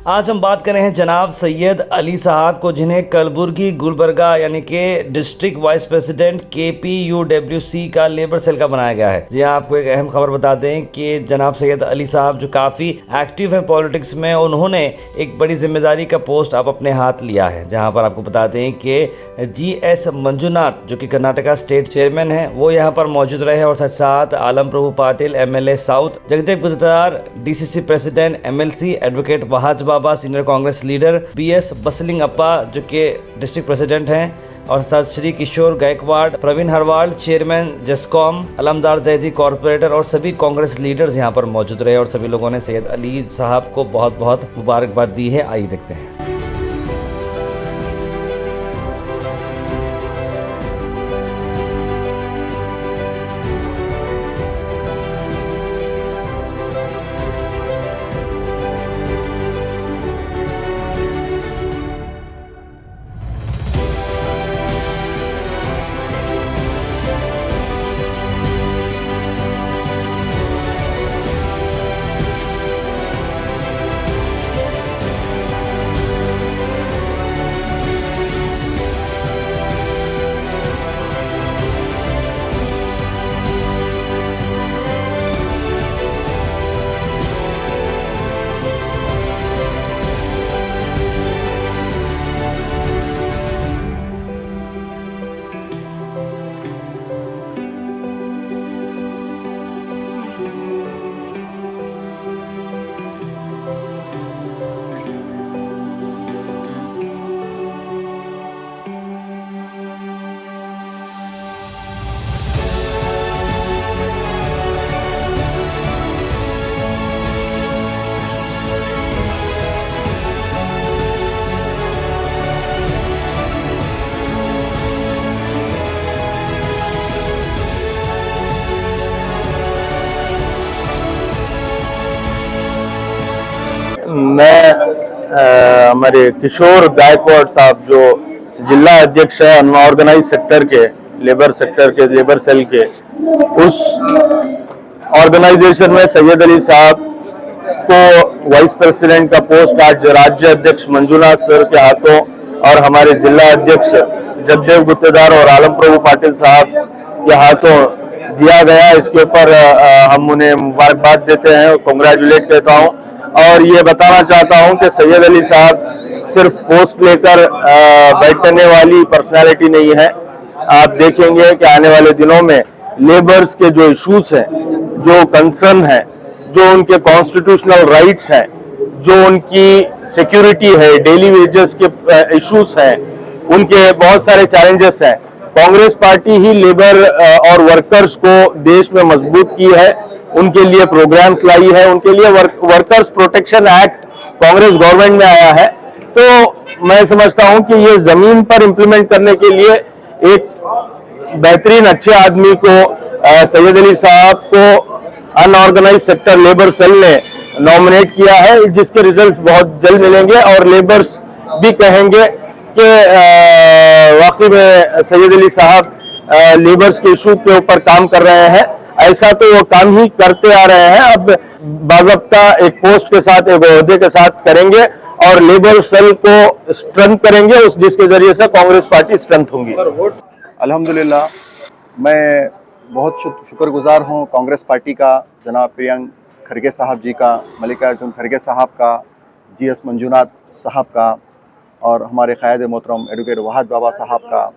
आज हम बात कर रहे हैं जनाब सैयद अली साहब को, जिन्हें कलबुर्गी गुलबर्गा यानी कि डिस्ट्रिक्ट वाइस प्रेसिडेंट KPUWC का लेबर सेल का बनाया गया है। जी हाँ, आपको एक अहम खबर बता दें कि जनाब सैयद अली साहब जो काफ़ी एक्टिव हैं पॉलिटिक्स में, उन्होंने एक बड़ी जिम्मेदारी का पोस्ट आप अपने हाथ लिया है। जहाँ पर आपको बता दें कि GS मंजुनाथ जो कि कर्नाटका स्टेट चेयरमैन है, वो यहाँ पर मौजूद रहे और साथ साथ Alam Prabhu Patil MLA south, Jagdev Gujrar DCC president MLC, advocate Wahaj Baba senior Congress leader, BS Basalingappa जो कि डिस्ट्रिक्ट प्रेसिडेंट हैं, और साथ श्री किशोर गायकवाड़, प्रवीण हरवाल चेयरमैन जेस्कॉम, अलमदार जैदी कॉर्पोरेटर और सभी कांग्रेस लीडर्स यहाँ पर मौजूद रहे और सभी लोगों ने सैयद अली साहब को बहुत बहुत मुबारकबाद दी है। आइए देखते हैं। मैं हमारे किशोर गायकवाड़ साहब जो जिला अध्यक्ष है अनऑर्गेनाइज सेक्टर के, लेबर सेक्टर के, लेबर सेल के, उस ऑर्गेनाइजेशन में सैयद अली साहब को वाइस प्रेसिडेंट का पोस्ट आज राज्य अध्यक्ष मंजुनाथ सर के हाथों और हमारे जिला अध्यक्ष जगदेव गुत्तेदार और आलम प्रभु पाटिल साहब के हाथों दिया गया। इसके ऊपर हम उन्हें मुबारकबाद देते हैं, कॉन्ग्रेचुलेट कहता हूं और ये बताना चाहता हूं कि सैयद अली साहब सिर्फ पोस्ट लेकर बैठने वाली पर्सनालिटी नहीं है। आप देखेंगे कि आने वाले दिनों में लेबर्स के जो इश्यूज हैं, जो कंसर्न है, जो उनके कॉन्स्टिट्यूशनल राइट्स हैं, जो उनकी सिक्योरिटी है, डेली वेजेस के इश्यूज हैं, उनके बहुत सारे चैलेंजेस हैं। कांग्रेस पार्टी ही लेबर और वर्कर्स को देश में मजबूत की है, उनके लिए प्रोग्राम्स लाई है, उनके लिए workers protection act Congress government में आया है। तो मैं समझता हूं कि ये जमीन पर इंप्लीमेंट करने के लिए एक बेहतरीन अच्छे आदमी को सैयद अली साहब को अनऑर्गेनाइज सेक्टर लेबर सेल ने नॉमिनेट किया है, जिसके रिजल्ट्स बहुत जल्द मिलेंगे और लेबर्स भी कहेंगे कि वाकई में सैयद अली साहब लेबर्स के इशू के ऊपर काम कर रहे हैं। ऐसा तो वो काम ही करते आ रहे हैं, अब बाज़ाब्ता एक पोस्ट के साथ, एक ओहदे के साथ करेंगे और लेबर सेल को स्ट्रेंथ करेंगे, उस जिसके जरिए से कांग्रेस पार्टी स्ट्रेंथ होंगी। अल्हम्दुलिल्लाह, मैं बहुत शुक्रगुजार हूँ कांग्रेस पार्टी का, जनाब प्रियंक खरगे साहब जी का, मल्लिकार्जुन खरगे साहब का, GS मंजुनाथ साहब का और हमारे क़ायद मोहतरम एडवोकेट वहाज बाबा साहब का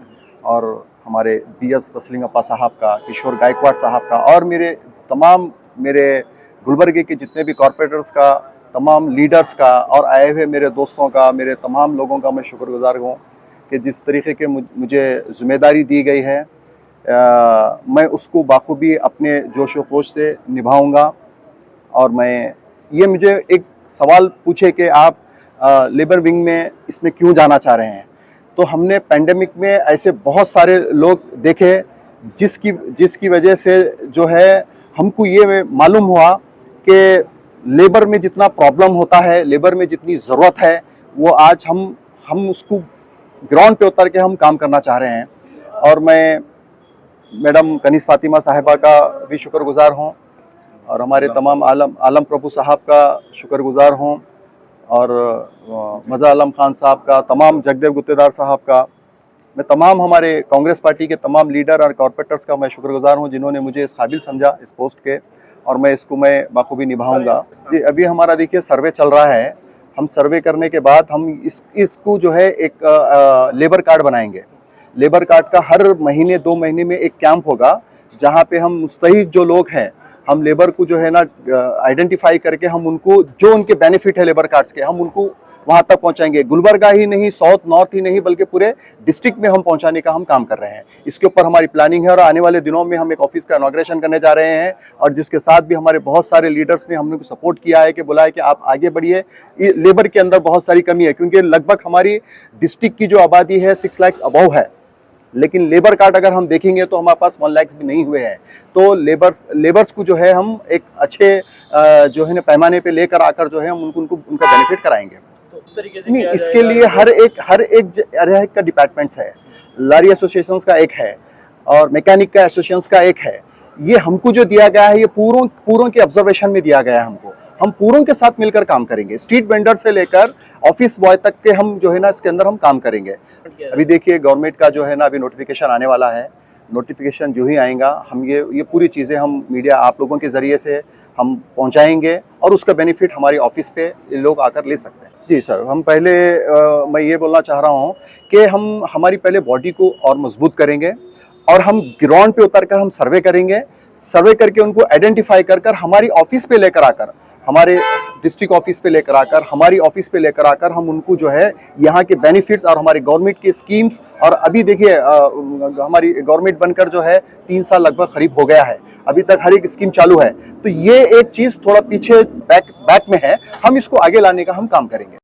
और हमारे BS बसलिंग अप्पा साहब का, किशोर गायकवाड़ साहब का और मेरे गुलबर्गे के जितने भी कॉरपोरेटर्स का, तमाम लीडर्स का और आए हुए मेरे दोस्तों का, मेरे तमाम लोगों का मैं शुक्रगुजार हूँ कि जिस तरीके के मुझे ज़िम्मेदारी दी गई है मैं उसको बाखूबी अपने जोश व जोश से निभाऊंगा। और ये मुझे एक सवाल पूछे कि आप लेबर विंग में इसमें क्यों जाना चाह रहे हैं, तो हमने पेंडेमिक में ऐसे बहुत सारे लोग देखे जिसकी वजह से जो है हमको ये मालूम हुआ कि लेबर में जितना प्रॉब्लम होता है, लेबर में जितनी ज़रूरत है, वो आज हम उसको ग्राउंड पे उतर के हम काम करना चाह रहे हैं। और मैं मैडम कनीस फातिमा साहिबा का भी शुक्रगुजार हूँ और हमारे तमाम आलम प्रभु साहब का शुक्रगुजार हूँ और मज़ा आलम खान साहब का, तमाम जगदेव गुत्तेदार साहब का, मैं तमाम हमारे कांग्रेस पार्टी के तमाम लीडर और कॉर्पोरेटर्स का मैं शुक्रगुजार हूं जिन्होंने मुझे इस काबिल समझा इस पोस्ट के, और मैं इसको मैं बाखूबी निभाऊंगा। जी, अभी हमारा देखिए सर्वे चल रहा है। हम सर्वे करने के बाद हम इसको जो है एक लेबर कार्ड बनाएंगे। लेबर कार्ड का हर महीने 2 महीने में एक कैंप होगा जहाँ पे हम मुस्तहिक जो लोग हैं, हम लेबर को जो है ना आइडेंटिफाई करके हम उनको जो उनके बेनिफिट है लेबर कार्ड्स के, हम उनको वहाँ तक पहुँचाएंगे। गुलबर्गा ही नहीं, साउथ नॉर्थ ही नहीं, बल्कि पूरे डिस्ट्रिक्ट में हम पहुँचाने का हम काम कर रहे हैं। इसके ऊपर हमारी प्लानिंग है और आने वाले दिनों में हम एक ऑफिस का इनॉग्रेशन करने जा रहे हैं, और जिसके साथ भी हमारे बहुत सारे लीडर्स ने हमने सपोर्ट किया है कि बोला है कि आप आगे बढ़िए। लेबर के अंदर बहुत सारी कमी है क्योंकि लगभग हमारी डिस्ट्रिक्ट की जो आबादी है 6 लाख अबव है, लेकिन लेबर कार्ड अगर हम देखेंगे तो हमारे पास 1 लाख भी नहीं हुए हैं। तो लेबर्स को जो है हम एक अच्छे जो है ना पैमाने पे लेकर आकर जो है हम उनको उनका बेनिफिट कराएंगे। तो उस तरीके से नहीं, इसके लिए हर एक का डिपार्टमेंट्स है। लारी एसोसिएशंस का एक है और मैकेनिक का एसोसिएशंस का एक है। ये हमको जो दिया गया है ये पूरों के ऑब्जर्वेशन में दिया गया है हमको। हम पूरों के साथ मिलकर काम करेंगे, स्ट्रीट वेंडर से लेकर ऑफिस बॉय तक के हम जो है ना इसके अंदर हम काम करेंगे। अभी देखिए गवर्नमेंट का जो है ना अभी नोटिफिकेशन आने वाला है। नोटिफिकेशन जो ही आएगा हम ये पूरी चीज़ें हम मीडिया आप लोगों के ज़रिए से हम पहुंचाएंगे और उसका बेनिफिट हमारी ऑफिस पे ये लोग आकर ले सकते हैं। जी सर, हम पहले मैं ये बोलना चाह रहा हूँ कि हम हमारी पहले बॉडी को और मजबूत करेंगे और हम ग्राउंड पे उतरकर हम सर्वे करेंगे। सर्वे करके उनको आइडेंटिफाई कर हमारी ऑफिस पे लेकर आकर, हमारे डिस्ट्रिक्ट ऑफिस पे लेकर आकर, हमारी ऑफिस पे लेकर आकर हम उनको जो है यहाँ के बेनिफिट्स और हमारे गवर्नमेंट की स्कीम्स, और अभी देखिए हमारी गवर्नमेंट बनकर जो है 3 साल लगभग करीब हो गया है, अभी तक हर एक स्कीम चालू है। तो ये एक चीज़ थोड़ा पीछे बैक में है, हम इसको आगे लाने का हम काम करेंगे।